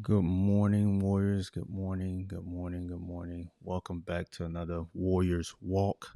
Good morning, Warriors. Good morning, good morning, good morning. Welcome back to another Warriors Walk.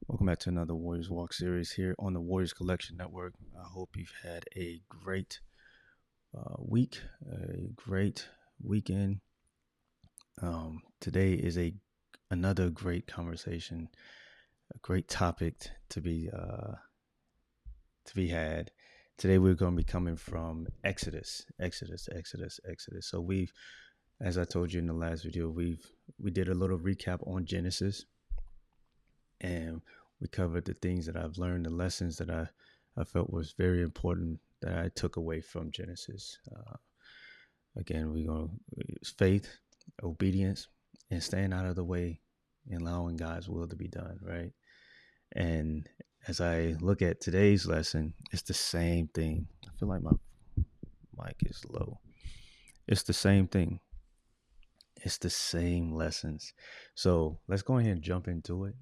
Welcome back to another Warriors Walk series here on the Warriors Collection Network. I hope you've had a great week, a great weekend. Today is another great conversation, a great topic to be had. Today we're going to be coming from Exodus. So as I told you in the last video, we did a little recap on Genesis, and we covered the things that I've learned, the lessons that I felt was very important that I took away from Genesis. Again, we're going to faith, obedience, and staying out of the way and allowing God's will to be done, right? And as I look at today's lesson, it's the same thing. I feel like my mic is low. It's the same thing. It's the same lessons. So let's go ahead and jump into it.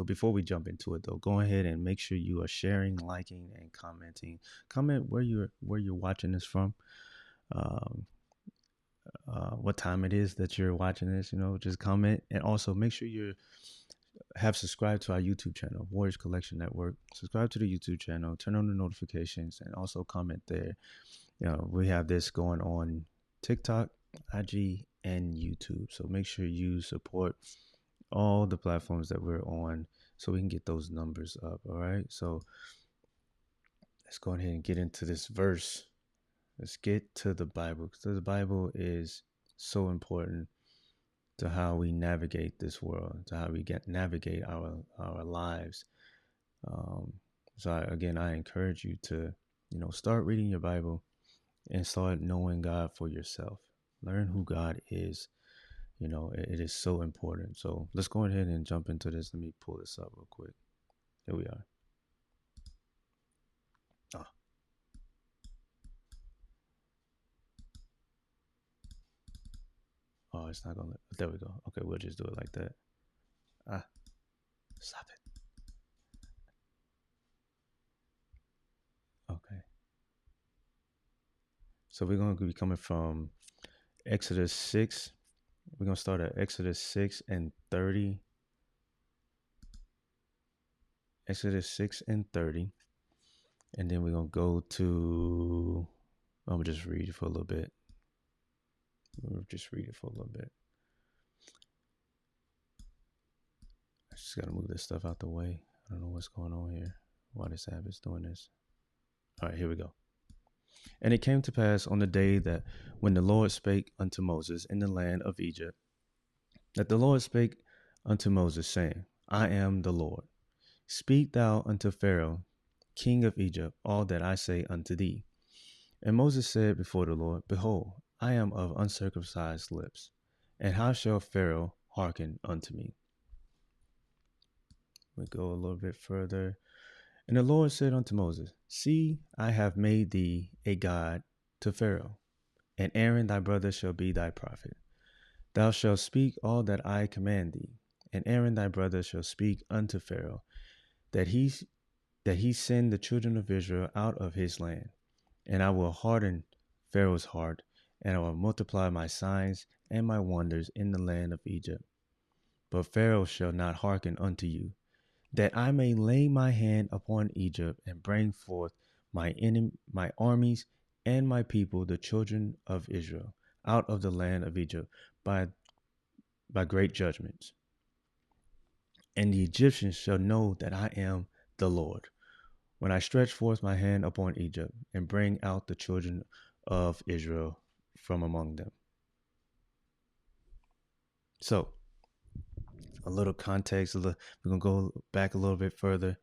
Before we jump into it, though, go ahead and make sure you are sharing, liking, and commenting. Comment where you're watching this from. What time it is that you're watching this. Just comment, and also make sure you have subscribed to our YouTube channel, Warriors Collection Network. Subscribe to the YouTube channel, turn on the notifications, and also comment there. We have this going on TikTok, IG, and YouTube. So make sure you support all the platforms that we're on so we can get those numbers up. All right. So let's go ahead and get into this verse. Let's get to the Bible, because the Bible is so important to how we navigate this world, to how we navigate our lives. I encourage you to, start reading your Bible and start knowing God for yourself. Learn who God is. It is so important. So let's go ahead and jump into this. Let me pull this up real quick. Here we are. Oh, it's not gonna. There we go. Okay, we'll just do it like that. Stop it. Okay. So we're gonna be coming from Exodus 6. We're gonna start at Exodus 6 and 30. Exodus 6 and 30. And then we're gonna go to. I'm gonna just read it for a little bit. I just gotta move this stuff out the way. I don't know what's going on here. Why this app is doing this. All right, here we go. And it came to pass on the day that when the Lord spake unto Moses in the land of Egypt, that the Lord spake unto Moses, saying, I am the Lord. Speak thou unto Pharaoh, king of Egypt, all that I say unto thee. And Moses said before the Lord, Behold, I am of uncircumcised lips, and how shall Pharaoh hearken unto me? We go a little bit further. And the Lord said unto Moses, See, I have made thee a god to Pharaoh, and Aaron thy brother shall be thy prophet. Thou shalt speak all that I command thee, and Aaron thy brother shall speak unto Pharaoh, that he send the children of Israel out of his land. And I will harden Pharaoh's heart, and I will multiply my signs and my wonders in the land of Egypt. But Pharaoh shall not hearken unto you, that I may lay my hand upon Egypt and bring forth my armies and my people, the children of Israel, out of the land of Egypt by great judgments. And the Egyptians shall know that I am the Lord, when I stretch forth my hand upon Egypt and bring out the children of Israel from among them. So, a little context. We're going to go back a little bit further.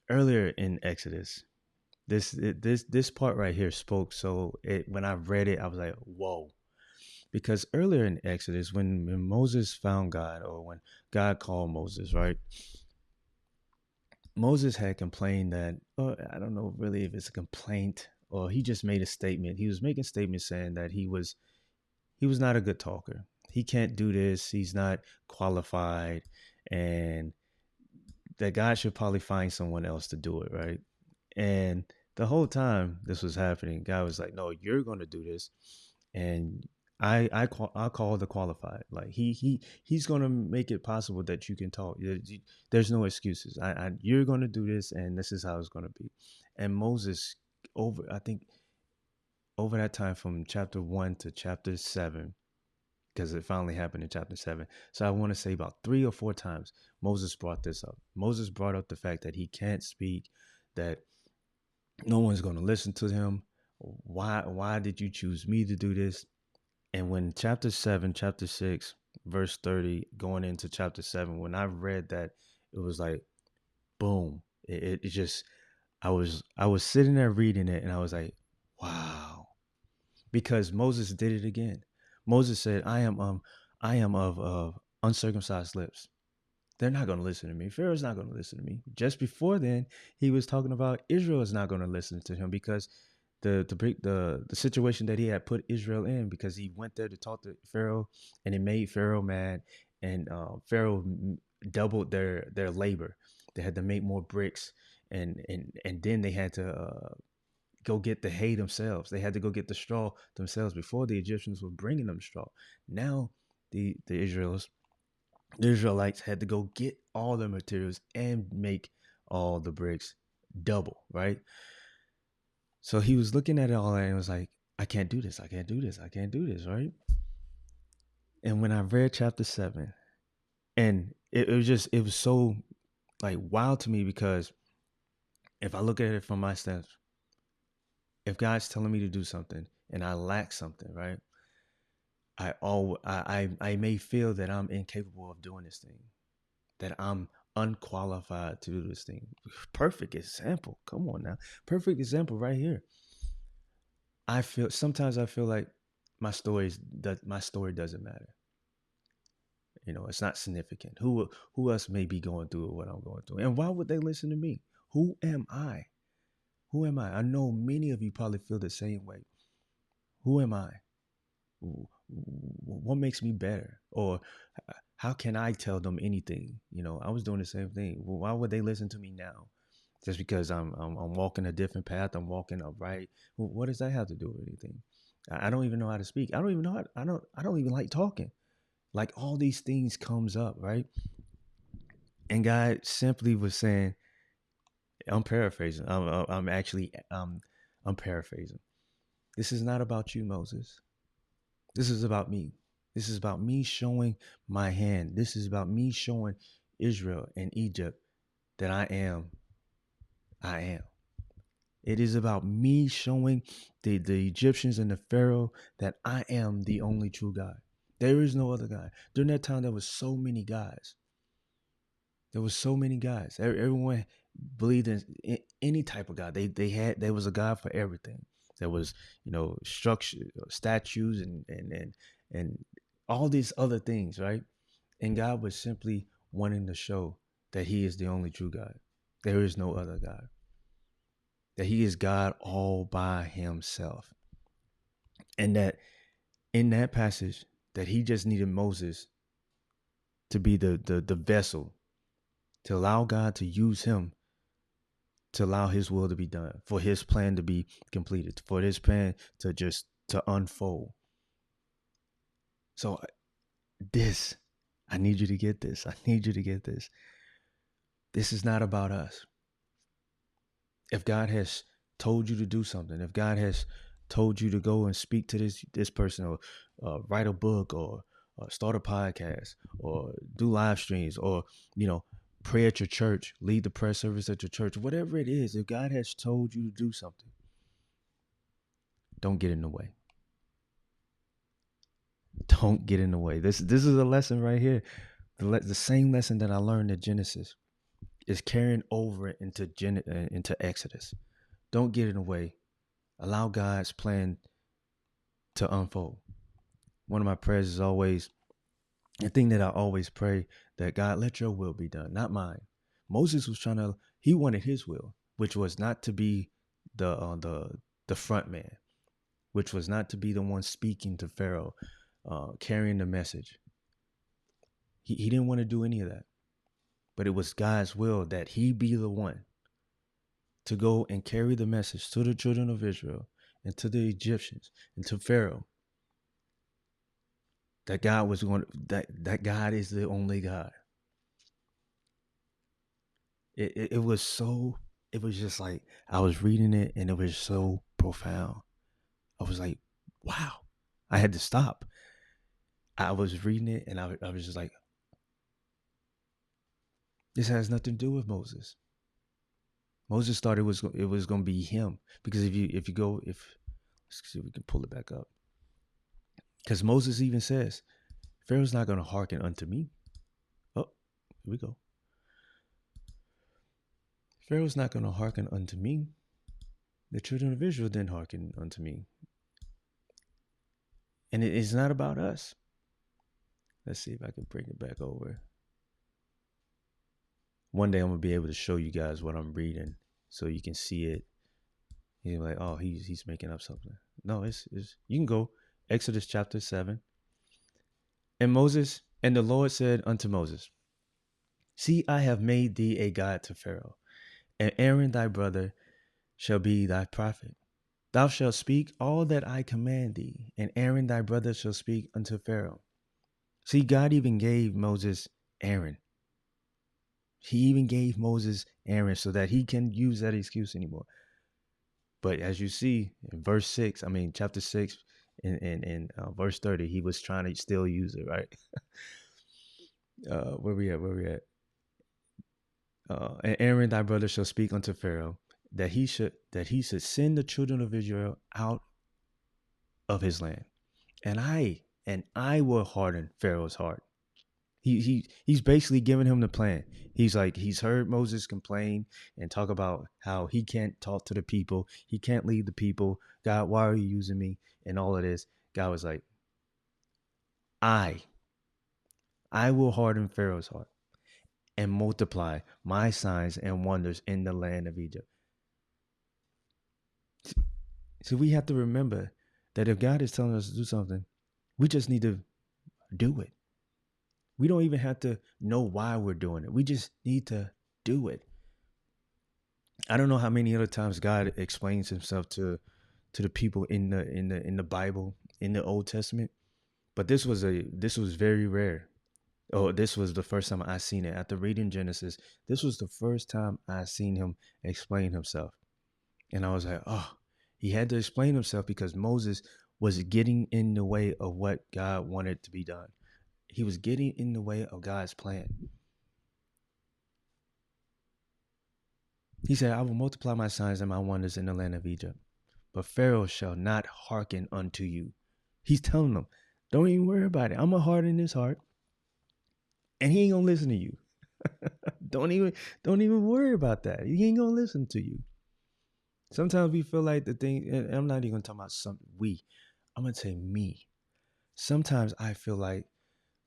Earlier in Exodus, this part right here spoke. So when I read it, I was like, whoa. Because earlier in Exodus, when Moses found God, or when God called Moses, right? Moses had complained that, I don't know really if it's a complaint or he just made a statement. He was making statements saying that he was not a good talker. He can't do this. He's not qualified, and that God should probably find someone else to do it, right? And the whole time this was happening, God was like, "No, you're going to do this," and I call the qualified. Like he's going to make it possible that you can talk. There's no excuses. You're going to do this, and this is how it's going to be. And Moses, I think over that time from chapter 1 to chapter 7, because it finally happened in chapter 7. So I want to say about 3 or 4 times Moses brought this up. Moses brought up the fact that he can't speak, that no one's going to listen to him. Why did you choose me to do this? And when chapter 7, chapter 6, verse 30, going into chapter 7, when I read that, it was like, boom. It just, I was sitting there reading it and I was like, wow. Because Moses did it again. Moses said, I am of uncircumcised lips. They're not going to listen to me. Pharaoh's not going to listen to me. Just before then, he was talking about Israel is not going to listen to him because the situation that he had put Israel in, because he went there to talk to Pharaoh and it made Pharaoh mad, and Pharaoh doubled their labor. They had to make more bricks, and then they had to go get the hay themselves. They had to go get the straw themselves before the Egyptians were bringing them straw. Now the Israelites had to go get all the materials and make all the bricks double, right? So he was looking at it all and was like, I can't do this. I can't do this. I can't do this, right? And when I read chapter 7, and it was so like wild to me, because if I look at it from my stance, if God's telling me to do something and I lack something, right? I may feel that I'm incapable of doing this thing, that I'm unqualified to do this thing. Perfect example. Come on now. Perfect example right here. Sometimes I feel like my story doesn't matter. It's not significant. Who else may be going through what I'm going through? And why would they listen to me? Who am I? Who am I? I know many of you probably feel the same way. Who am I? What makes me better? Or how can I tell them anything? I was doing the same thing. Well, why would they listen to me now? Just because I'm walking a different path, I'm walking upright. Well, what does that have to do with anything? I don't even know how to speak. I don't even know I don't even like talking. Like all these things comes up, right? And God simply was saying, I'm paraphrasing. I'm actually I'm paraphrasing. This is not about you, Moses. This is about me. This is about me showing my hand. This is about me showing Israel and Egypt that I am. I am. It is about me showing the Egyptians and the Pharaoh that I am the only true God. There is no other God. During that time, there was so many gods. There was so many gods. Everyone believed in any type of God. There was a God for everything. There was, structure, statues, and all these other things, right? And God was simply wanting to show that He is the only true God. There is no other God. That He is God all by Himself. And that in that passage, that He just needed Moses to be the vessel, to allow God to use him, to allow His will to be done, for His plan to be completed, for His plan to unfold. So I need you to get this. I need you to get this. This is not about us. If God has told you to do something, if God has told you to go and speak to this person, or write a book, or start a podcast, or do live streams, or pray at your church, lead the prayer service at your church, whatever it is, if God has told you to do something, don't get in the way. Don't get in the way. This is a lesson right here. The same lesson that I learned in Genesis is carrying over into Exodus. Don't get in the way. Allow God's plan to unfold. One of my prayers is always, the thing that I always pray, that God, let your will be done, not mine. Moses was he wanted his will, which was not to be the front man, which was not to be the one speaking to Pharaoh, carrying the message. He didn't want to do any of that. But it was God's will that he be the one to go and carry the message to the children of Israel and to the Egyptians and to Pharaoh that God was going to, that God is the only God. It was so, it was just like, I was reading it and it was so profound. I was like, wow. I had to stop. I was reading it and I was just like, this has nothing to do with Moses. Moses thought it was going to be him, because if you go, if let's see if we can pull it back up, because Moses even says, Pharaoh's not going to hearken unto me. Oh, here we go. Pharaoh's not going to hearken unto me. The children of Israel didn't hearken unto me. And it is not about us. Let's see if I can bring it back over. One day I'm going to be able to show you guys what I'm reading so you can see it. You're like, oh, he's making up something. No, it's you can go Exodus chapter 7. And the Lord said unto Moses, see, I have made thee a god to Pharaoh, and Aaron thy brother shall be thy prophet. Thou shalt speak all that I command thee, and Aaron thy brother shall speak unto Pharaoh. See, God even gave Moses Aaron. He even gave Moses Aaron so that he can use that excuse anymore. But as you see in chapter 6 and verse 30, he was trying to still use it, right? Where we at? And Aaron thy brother shall speak unto Pharaoh that he should send the children of Israel out of his land. And I will harden Pharaoh's heart. He's basically giving him the plan. He's like, he's heard Moses complain and talk about how he can't talk to the people. He can't lead the people. God, why are you using me? And all of this. God was like, I will harden Pharaoh's heart and multiply my signs and wonders in the land of Egypt. So we have to remember that if God is telling us to do something, we just need to do it. We don't even have to know why we're doing it. We just need to do it. I don't know how many other times God explains himself to the people in the Bible, in the Old Testament, but this was very rare. Oh, this was the first time I seen it. After reading Genesis, this was the first time I seen him explain himself. And I was like, oh, he had to explain himself because Moses was getting in the way of what God wanted to be done. He was getting in the way of God's plan. He said, I will multiply my signs and my wonders in the land of Egypt, but Pharaoh shall not hearken unto you. He's telling them, don't even worry about it. I'm going to harden his heart, and he ain't going to listen to you. Don't even worry about that. He ain't going to listen to you. Sometimes we feel like the thing, and I'm not even going to talk about I'm going to say me. Sometimes I feel like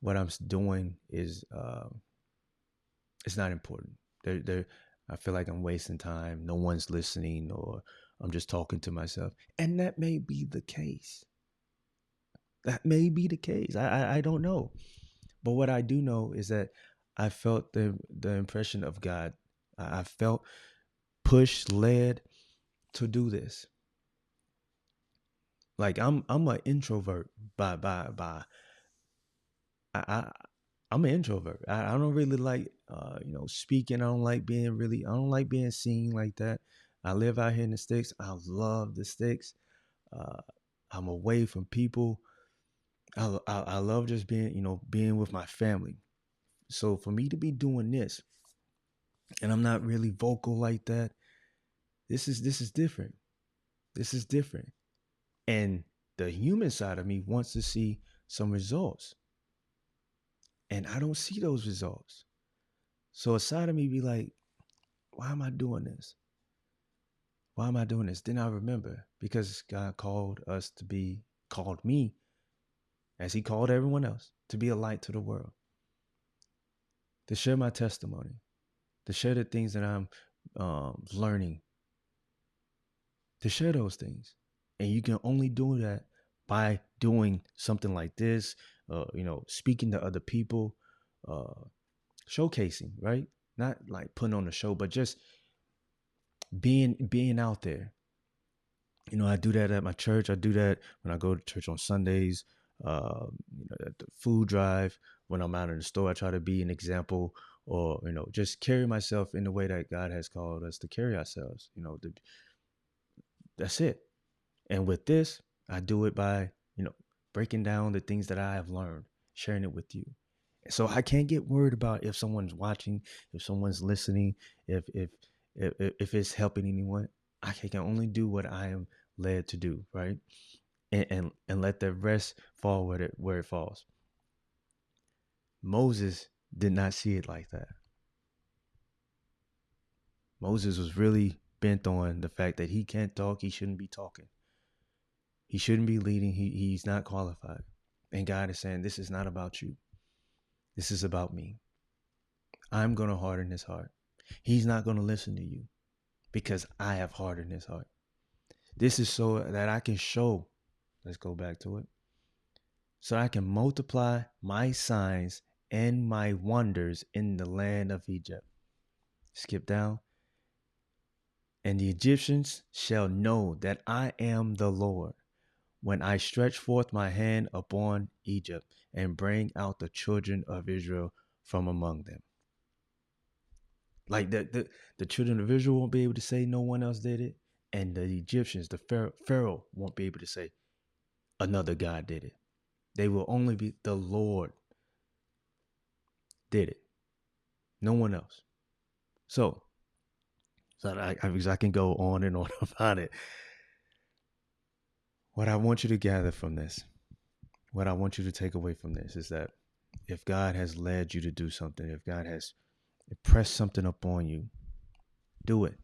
what I'm doing is, it's not important. I feel like I'm wasting time. No one's listening, or I'm just talking to myself. And that may be the case. That may be the case. I don't know. But what I do know is that I felt the impression of God. I felt pushed, led to do this. Like I'm an introvert I'm an introvert. I don't really like speaking. I don't like being seen like that. I live out here in the sticks. I love the sticks. I'm away from people. I love just being with my family. So for me to be doing this, and I'm not really vocal like that, this is different. This is different. And the human side of me wants to see some results. And I don't see those results. So a side of me be like, why am I doing this? Why am I doing this? Then I remember, because God called me, as he called everyone else, to be a light to the world, to share my testimony, to share the things that I'm learning, to share those things. And you can only do that by doing something like this, speaking to other people, showcasing, right? Not like putting on a show, but just being out there. I do that at my church. I do that when I go to church on Sundays. At the food drive, when I'm out in the store, I try to be an example, or just carry myself in the way that God has called us to carry ourselves. That's it. And with this, I do it by breaking down the things that I have learned, sharing it with you. So I can't get worried about if someone's watching, if someone's listening, if it's helping anyone. I can only do what I am led to do, right? And let the rest fall where it falls. Moses did not see it like that. Moses was really bent on the fact that he can't talk. He shouldn't be talking. He shouldn't be leading. He's not qualified. And God is saying, this is not about you. This is about me. I'm going to harden his heart. He's not going to listen to you because I have hardened his heart. This is so that I can show. Let's go back to it. So I can multiply my signs and my wonders in the land of Egypt. Skip down. And the Egyptians shall know that I am the Lord when I stretch forth my hand upon Egypt and bring out the children of Israel from among them. Like the children of Israel won't be able to say no one else did it. And the Egyptians, the Pharaoh won't be able to say another God did it. They will only be the Lord did it. No one else. So I can go on and on about it. What I want you to gather from this, what I want you to take away from this is that if God has led you to do something, if God has pressed something upon you, do it.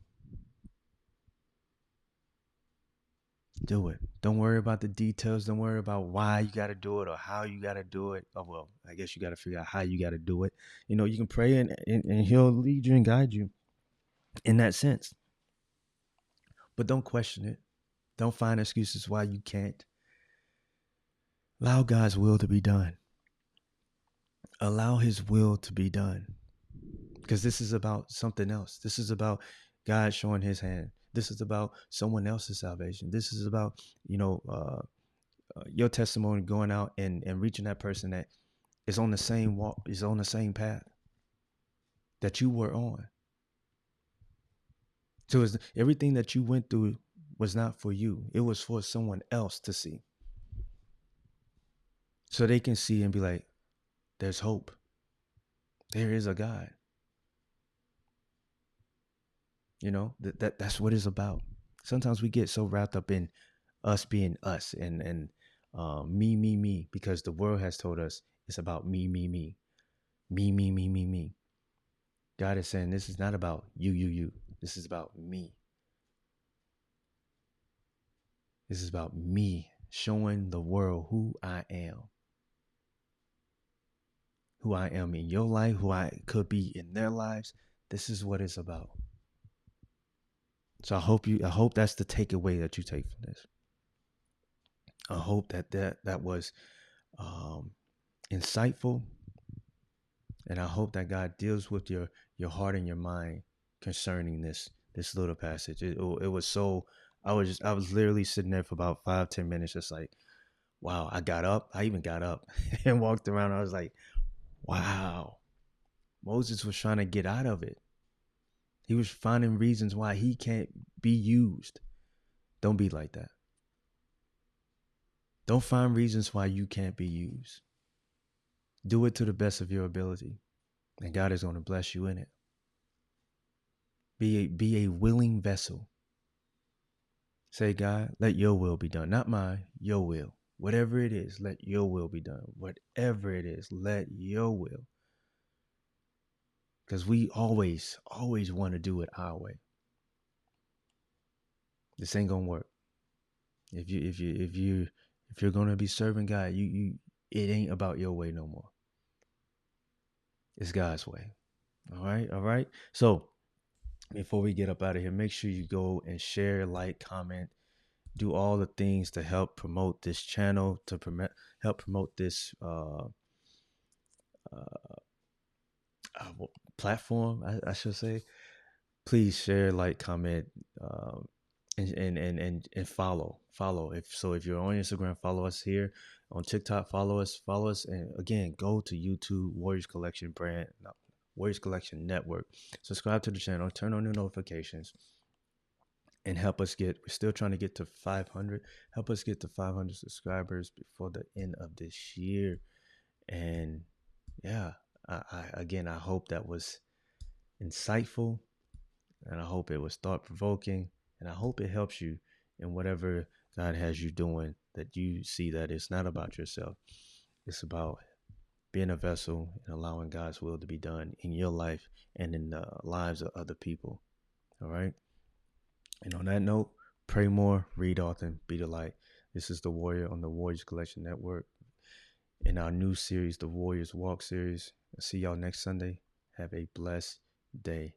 Do it. Don't worry about the details. Don't worry about why you got to do it or how you got to do it. Oh, well, I guess you got to figure out how you got to do it. You can pray and he'll lead you and guide you in that sense. But don't question it. Don't find excuses why you can't. Allow God's will to be done. Allow his will to be done. Because this is about something else. This is about God showing his hand. This is about someone else's salvation. This is about, your testimony going out and reaching that person that is on the same walk, is on the same path that you were on. So everything that you went through was not for you. It was for someone else to see. So they can see and be like, there's hope. There is a God. That's what it's about. Sometimes we get so wrapped up in us being us and me, because the world has told us it's about me. God is saying this is not about you. This is about me. This is about me showing the world who I am. Who I am in your life, who I could be in their lives. This is what it's about. So I hope that's the takeaway that you take from this. I hope that was insightful. And I hope that God deals with your heart and your mind concerning this little passage. It was so, I was literally sitting there for about 5-10 minutes, just like, wow. I even got up and walked around. I was like, wow. Moses was trying to get out of it. He was finding reasons why he can't be used. Don't be like that. Don't find reasons why you can't be used. Do it to the best of your ability, and God is going to bless you in it. Be a willing vessel. Say, God, let your will be done. Not mine, your will. Whatever it is, let your will be done. Whatever it is, let your will. Because we always want to do it our way. This ain't gonna work. If you're gonna be serving God, it ain't about your way no more. It's God's way. All right. So before we get up out of here, make sure you go and share, like, comment, do all the things to help promote this channel, to help promote this platform, I should say. Please share, like, comment, and follow. If you're on Instagram, follow us here. On TikTok, follow us, and again, go to YouTube, Warriors Collection brand, no, Warriors Collection Network. Subscribe to the channel, turn on the notifications, and help us get. We're still trying to get to 500. Help us get to 500 subscribers before the end of this year. And yeah, I hope that was insightful, and I hope it was thought provoking, and I hope it helps you in whatever God has you doing. That you see that it's not about yourself; it's about being a vessel and allowing God's will to be done in your life and in the lives of other people. All right. And on that note, pray more, read often, be the light. This is the Warrior on the Warriors Collection Network in our new series, the Warriors Walk series. I'll see y'all next Sunday. Have a blessed day.